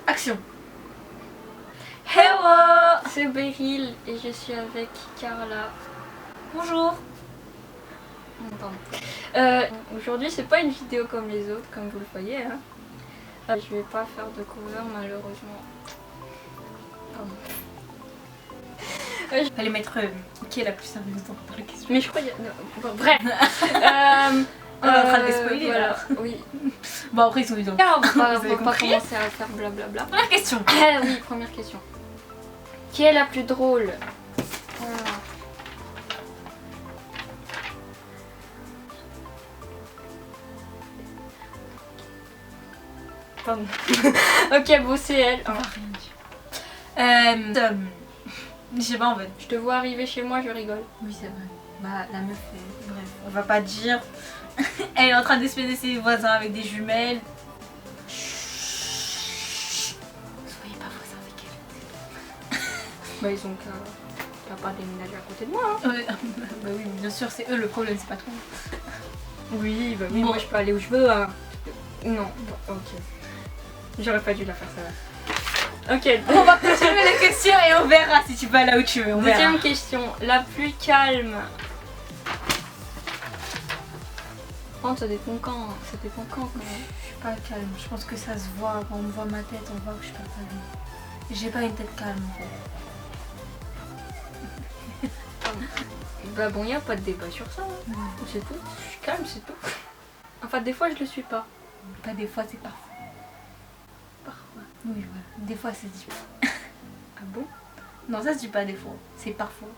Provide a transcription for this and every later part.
Action. Hello, c'est Beryl et je suis avec Carla. Bonjour. Aujourd'hui c'est pas une vidéo comme les autres, comme vous le voyez. Hein. Je vais pas faire de cover malheureusement. Fallait mettre qui est la plus sérieuse dans la question. Mais je crois qu'il y a... Bon, bref. On est en train de les spoiler voilà. là. Oui. Bon après ils sont dedans. Ah, on va Vous avez pas compris. commencer à faire blablabla. Première question. Ah oui, première question. Qui est la plus drôle? Voilà. Pardon. Ok, bon, c'est elle. On va rien dire. Je sais pas en fait. Je te vois arriver chez moi, je rigole. Oui c'est vrai. Bah la meuf est... Bref, on va pas dire. Elle est en train d'espionner ses voisins avec des jumelles. Soyez pas voisins avec elle. Bah ils ont qu'à pas déménager à côté de moi. Hein. Ouais. Bah oui, bien sûr c'est eux le problème, c'est pas toi. Oui, bah oui, Bon. moi je peux aller où je veux. Hein. Non, bon, ok. J'aurais pas dû la faire ça là. Ok, On va continuer les questions et on verra si tu vas là où tu veux. On verra. deuxième question, la plus calme. Oh, ça dépend quand. Ça dépend quand même. Je suis pas calme, je pense que ça se voit quand on voit ma tête, on voit que je suis pas calme. J'ai pas une tête calme en fait. Bah bon, y a pas de débat sur ça. Hein. C'est tout. Je suis calme, c'est tout. Enfin, des fois je le suis pas. Pas des fois, c'est parfois. Parfois. Oui, voilà. Des fois, ça se dit pas. Ah bon? Non, ça se dit pas des fois, c'est parfois.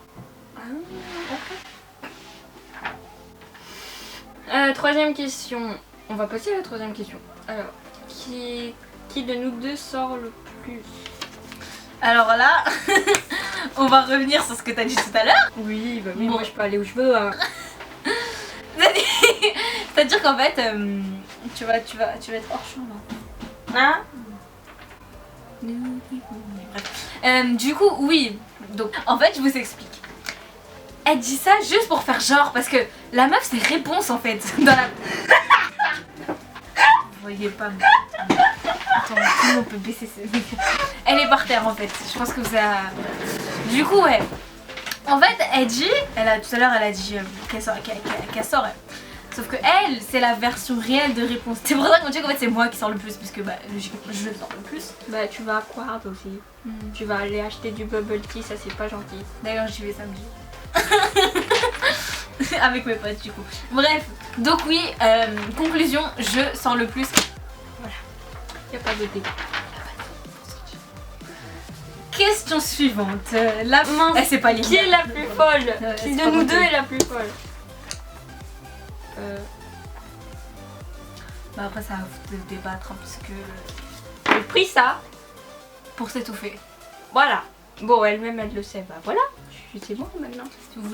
Ah, ok. Troisième question. On va passer à la troisième question. Alors, qui de nous deux sort le plus? Alors là, on va revenir sur ce que t'as dit tout à l'heure. Oui, bah oui, Bon. moi je peux aller où je veux. Hein. C'est-à-dire qu'en fait, tu vas être hors champ là. Hein? Bref. Du coup, oui. Donc, en fait, je vous explique. Elle dit ça juste pour faire genre, parce que la meuf, c'est réponse en fait. Dans la... Vous voyez pas, mais... Attends, comment on peut baisser ses... Elle est par terre en fait. Je pense que vous avez... Du coup, ouais. En fait, elle dit... Tout à l'heure, elle a dit qu'elle sort. Sauf que elle, c'est la version réelle de réponse. C'est pour ça qu'on dit qu'en fait, c'est moi qui sors le plus, parce que bah, logiquement, je sors le plus. Bah tu vas à Quart aussi. Tu vas aller acheter du bubble tea, ça c'est pas gentil. D'ailleurs, j'y vais samedi. Avec mes potes du coup. Bref, donc oui, conclusion, je sens le plus. Voilà. Y a pas de débat. Question suivante. La Mince. Eh, c'est pas Qui est la plus folle? Qui c'est de pas nous compté. deux est la plus folle? Bah après ça va vous débattre hein, parce que J'ai pris ça. pour s'étouffer. Voilà. Bon, elle-même elle le sait. Bah voilà. C'est bon maintenant. Si vous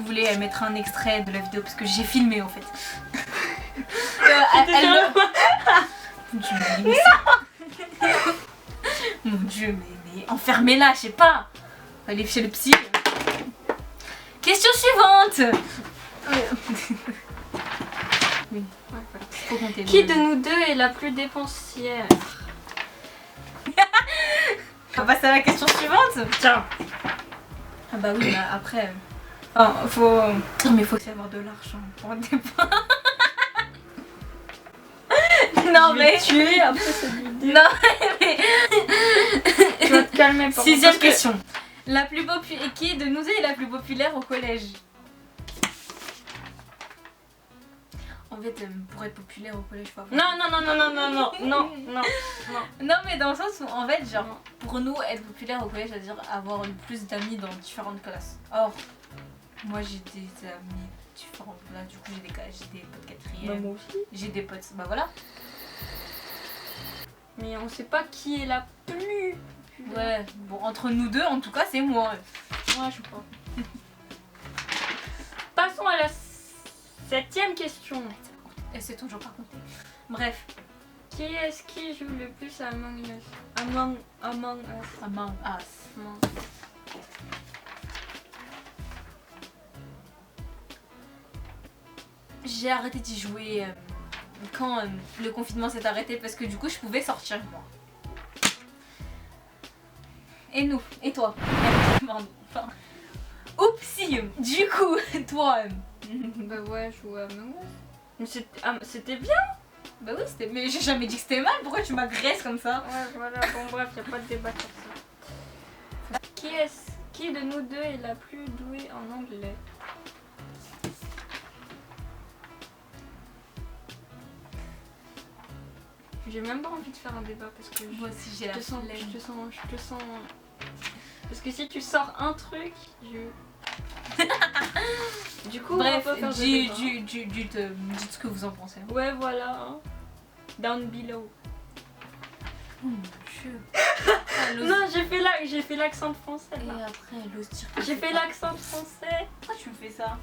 voulez mettre un extrait de la vidéo parce que j'ai filmé en fait. Mon Dieu, Mon Dieu, mais enfermez-la, je sais pas. Allez chez le psy. Question suivante. Oui, Ouais, voilà. faut compter. Qui de nous deux est la plus dépensière? On va passer à la question suivante. Tiens. Ah bah oui, bah après... Enfin, faut... Non mais faut aussi avoir de l'argent pour un débat. Non mais... tuer après cette vidéo. Non mais... Tu vas te calmer. par contre, Sixième parce que- question. La plus populaire... Qui de nous deux est la plus populaire au collège? En fait, pour être populaire au collège, faut avoir... Non. Non mais dans le sens où en fait genre Non. pour nous être populaire au collège, c'est-à-dire avoir le plus d'amis dans différentes classes. Or moi j'ai des amis différents là, du coup j'ai des potes Bah, quatrième, moi aussi. j'ai des potes, bah voilà. Mais on sait pas qui est la plus. Ouais, bon entre nous deux en tout cas c'est moi. Moi je crois. Passons à la septième question. Et c'est toujours pas compté. Bref, Qui est-ce qui joue le plus à Among Us? Among Us. Among Us. Among- J'ai arrêté d'y jouer quand le confinement s'est arrêté parce que du coup je pouvais sortir moi. Et nous. Et toi. Pardon. Enfin, oupsie. Du coup, toi. Bah ouais, je jouais à Among Us. Mais c'était bien. Bah oui, c'était. Mais j'ai jamais dit que c'était mal. Pourquoi tu m'agresses comme ça? Ouais, voilà, bon bref, y a pas de débat sur ça. Qui de nous deux est la plus douée en anglais? J'ai même pas envie de faire un débat parce que Moi aussi j'ai la je te sens. flemme. Parce que si tu sors un truc, Du coup, Bref, on va pas faire de débat. dites ce que vous en pensez. Ouais, voilà. hein. Down below. Oh mon dieu. Ah, Non, j'ai fait l'accent français. Et là. après, elle ose dire. J'ai fait l'accent français. Pourquoi tu me fais ça?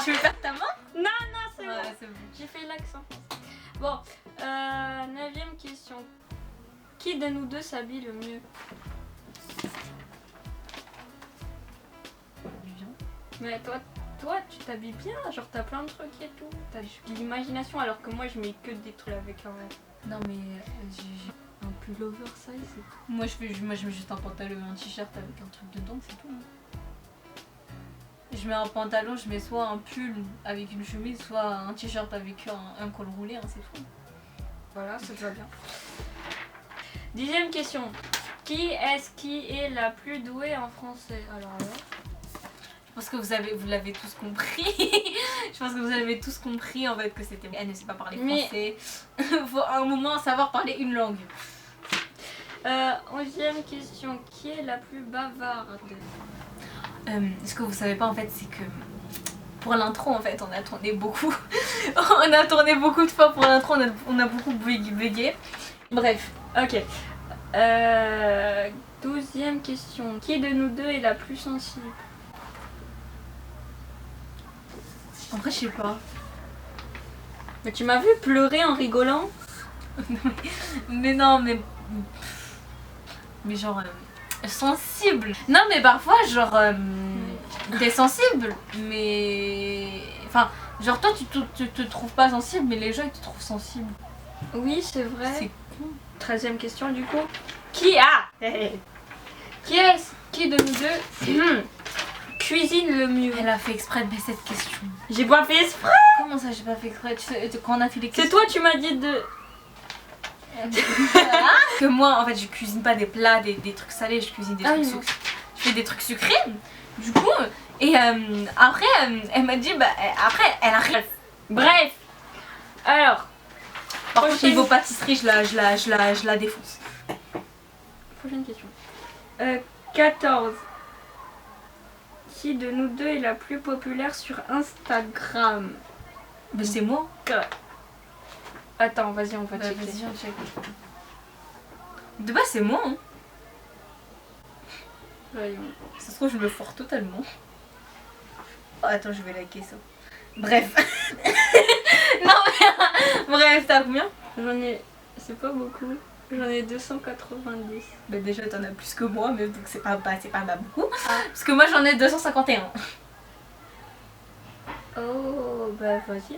Tu veux faire ta main? Non, c'est bon. Ouais, c'est bon. J'ai fait l'accent français. Bon, 9ème question. Qui de nous deux s'habille le mieux? Mais toi, tu t'habilles bien, genre t'as plein de trucs et tout. T'as de l'imagination alors que moi je mets que des trucs avec un... Non mais j'ai Un pull oversize. moi je mets juste un pantalon et un t-shirt avec un truc dedans, c'est tout. Je mets un pantalon, je mets soit un pull avec une chemise, soit un t-shirt avec un col roulé, hein, c'est tout. Voilà, ça te va bien. 10ème question. Qui est la plus douée en français? Alors là... Je pense que vous l'avez tous compris. Je pense que vous avez tous compris en fait que c'était... Elle ne sait pas parler français. Faut à un moment savoir parler une langue. 11ème question. Qui est la plus bavarde? Ce que vous savez pas en fait, c'est que pour l'intro en fait, on a tourné beaucoup. On a tourné beaucoup de fois pour l'intro, on a beaucoup bugué. Bref. Ok. 12ème question. Qui de nous deux est la plus sensible? En vrai, je sais pas. Mais tu m'as vu pleurer en rigolant? Mais non, mais genre sensible. Non, mais parfois genre t'es sensible, mais enfin genre toi tu te trouves pas sensible, mais les gens ils te trouvent sensible. Oui, c'est vrai. C'est con. 13ème question du coup. Qui de nous deux cuisine le mieux? Elle a fait exprès de mettre cette question. J'ai pas fait exprès. Comment ça j'ai pas fait exprès? Tu sais, quand on a fait les questions... C'est toi, tu m'as dit de... Que moi en fait je cuisine pas des plats, des trucs salés, je cuisine des trucs sucrés. Je fais des trucs sucrés. Du coup, et après elle m'a dit, bah après elle arrive. Bref. Alors. Par contre niveau pâtisserie je la défonce. Prochaine question. 14. Qui de nous deux est la plus populaire sur Instagram? Mais c'est moi. Attends, vas-y, on va checker. Vas-y, on check. De base c'est moi hein. Voyons. Ça se trouve je me foire totalement. Oh, attends, je vais liker ça. Bref. Non mais bref, t'as combien? J'en ai... C'est pas beaucoup. J'en ai 290. Bah déjà t'en as plus que moi, mais donc c'est pas beaucoup. Parce que moi j'en ai 251. Oh, bah vas-y,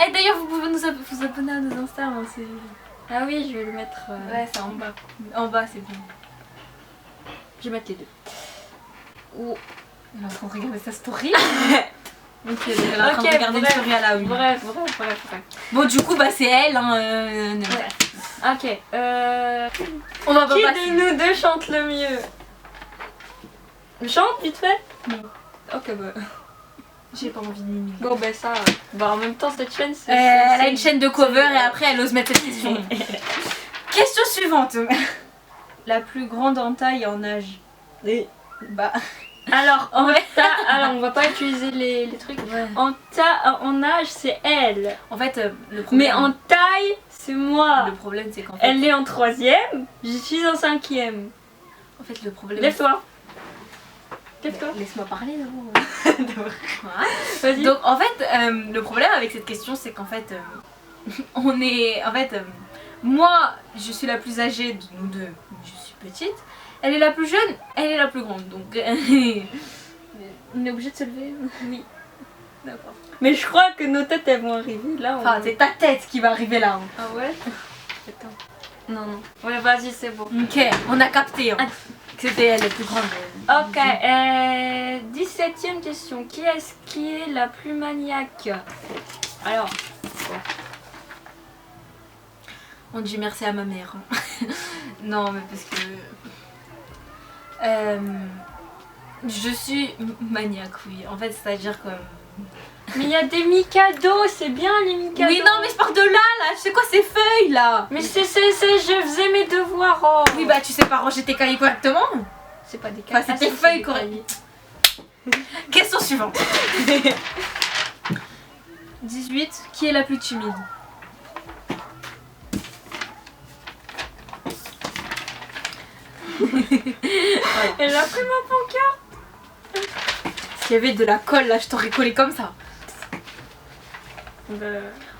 Et d'ailleurs vous pouvez vous abonner à nos Insta, hein, c'est... Ah oui, je vais le mettre... Ouais, c'est en bas. En bas, c'est bien. Je vais mettre les deux. Oh. Elle est en train de regarder sa story. Ok, elle est en train de regarder une story à la une. Bref. Bon, du coup, bah c'est elle. Hein, Ok. On va pas Qui passer. de nous deux chante le mieux? Chante vite fait? Non. Ok, bah... J'ai pas envie de miminer. Bon, bah ça... Bah en même temps, cette chaîne, c'est... Elle a une chaîne de cover et après elle ose mettre cette question. Question suivante. La plus grande en taille et en âge. Bah... Alors, En vrai... alors, on va pas utiliser les trucs. Ouais. En âge, c'est elle. En fait, le problème... Mais en taille, c'est moi. Le problème, c'est qu'en fait... Elle est en 3ème, je suis en 5ème. En fait, le problème... Lève-toi. Lève-toi. Laisse-moi parler d'abord. Vas-y. Donc en fait, le problème avec cette question, c'est qu'en fait, on est... En fait, moi, je suis la plus âgée de nous deux, je suis petite. Elle est la plus jeune, elle est la plus grande. Donc, on est obligé de se lever. Oui. D'accord. Mais je crois que nos têtes, elles vont arriver là. Enfin, c'est ta tête qui va arriver là. Hein. Ah ouais? Attends. Non, non. Ouais, vas-y, c'est bon. Ok, on a capté. Hein. Que c'était elle la plus grande. Ok, 17ème question. Qui est la plus maniaque? Alors, On dit merci à ma mère. Hein. Non, mais parce que... je suis maniaque, oui. En fait, c'est-à-dire que... mais il y a des Mikado, c'est bien les Mikado. Oui, non, mais je pars de là. C'est quoi ces feuilles, là? Mais je faisais mes devoirs. Oh. Oui, bah tu sais pas ranger tes cahiers correctement. C'est pas des Enfin, cahiers. c'est tes feuilles correctes. Question suivante. 18. Qui est la plus timide? Elle a pris ma pancarte. S'il y avait de la colle, là, je t'aurais collé comme ça.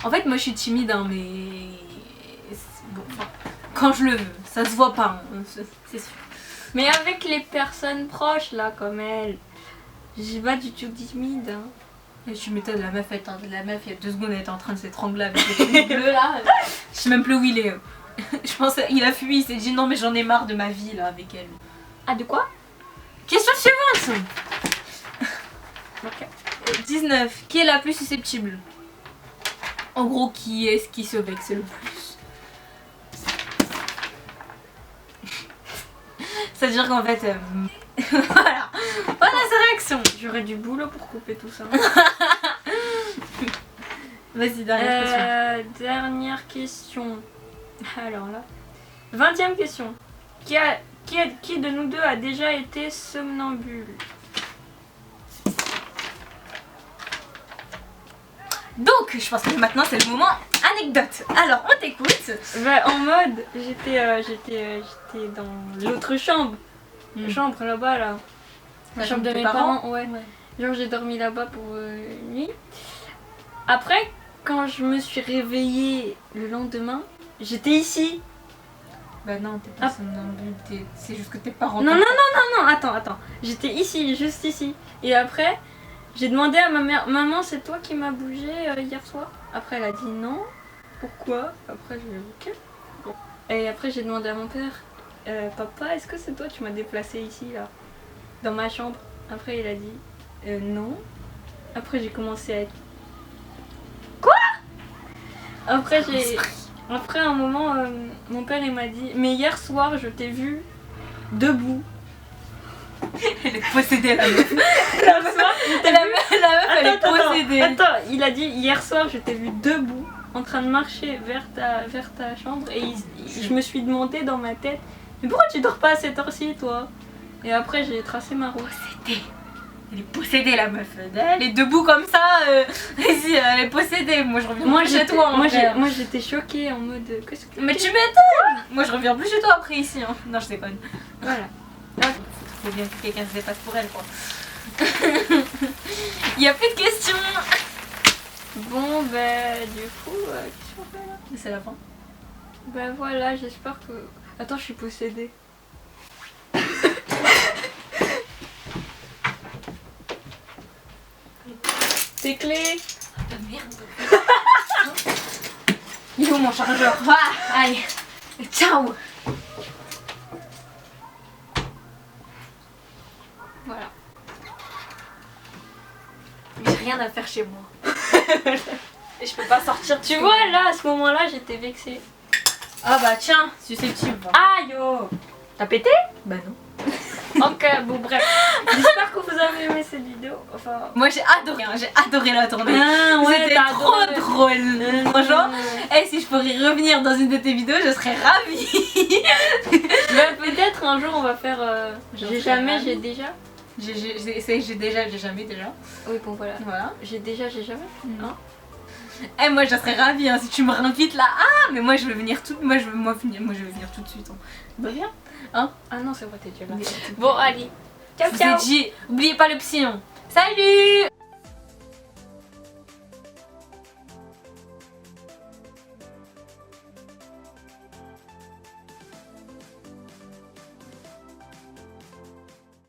En fait, moi, je suis timide, hein, mais... Bon, enfin, quand je le veux, ça se voit pas, hein, c'est sûr. Mais avec les personnes proches, là, comme elle, j'ai pas du tout timide. Hein. Et tu m'étonnes, la meuf, la meuf, il y a 2 secondes, elle était en train de s'étrangler avec le truc bleu, là. Je sais même plus où il est. Je pense qu'il a fui, il s'est dit non, mais j'en ai marre de ma vie, là, avec elle. Ah, de quoi? Question suivante. Ok. 19. Qui est la plus susceptible? En gros, qui est-ce qui se vexe le plus? C'est-à-dire qu'en fait... voilà. Voilà sa réaction. J'aurais du boulot pour couper tout ça. Vas-y, dernière question. Dernière question. Alors là. 20ème question. Qui de nous deux a déjà été somnambule? Donc, je pense que maintenant c'est le moment anecdote. Alors, on t'écoute. Bah, en mode, j'étais dans l'autre chambre. La chambre là-bas, là. La chambre de mes parents. Ouais. Genre, j'ai dormi là-bas pour une nuit. Après, quand je me suis réveillée le lendemain, j'étais ici. Bah non, t'es pas somnambule, c'est juste que tes parents... Non, attends. J'étais ici, juste ici. Et après, j'ai demandé à ma mère, maman, c'est toi qui m'as bougé hier soir? Après, elle a dit non. Pourquoi? Après, je lui ai dit ok. Bon. Et après, j'ai demandé à mon père, papa, est-ce que c'est toi qui m'as déplacé ici, là, dans ma chambre? Après, il a dit non. Après, j'ai commencé à être... Quoi? Après, Après, à un moment, mon père, il m'a dit, mais hier soir, je t'ai vu debout. Elle est possédée, la meuf. La meuf, elle est possédée. Attends, il a dit, hier soir, je t'ai vu debout, en train de marcher vers ta chambre, et je me suis demandé dans ma tête, mais pourquoi tu dors pas à cette heure-ci, toi? Et après, j'ai tracé ma route. Possédée. Elle est possédée, la meuf. Elle est debout comme ça. Vas-y, elle est possédée. Moi, je reviens plus chez toi. Moi, j'étais choquée en mode, qu'est-ce que... Mais tu m'étonnes. Moi, je reviens plus chez toi après ici. Hein. Non, je déconne. Voilà. Faut bien que quelqu'un se dépasse pour elle, quoi. Il y a plus de questions. Bon, ben, du coup, qu'est-ce qu'on fait là? C'est la fin. Ben voilà, j'espère que... Attends, je suis possédée. Tes clés? Ah merde. Il est où mon chargeur? Ah, allez. Ciao. Voilà. J'ai rien à faire chez moi. Et je peux pas sortir. Tu vois, là, à ce moment-là, j'étais vexée. Ah bah tiens, susceptible. Aïe oh. T'as pété? Bah non. Ok, bon bref. J'espère que vous avez aimé cette vidéo. Enfin... Moi j'ai adoré la tournée. Ah, ouais, c'était trop drôle. Franchement, si je pourrais revenir dans une de tes vidéos, je serais ravie. Bah, peut-être un jour on va faire... J'ai jamais, j'ai déjà. J'ai déjà, j'ai jamais déjà. Oui, bon voilà. Voilà. J'ai déjà, j'ai jamais. Hein? Moi je serais ravie hein, si tu me réinvites là. Ah mais moi je veux venir tout, moi je veux venir tout de suite. Hein. Bah viens. Hein? Ah non c'est vrai t'es déjà là. Bon allez. Ciao Je ciao. vous ai dit, oubliez pas le psy. Hein. Salut.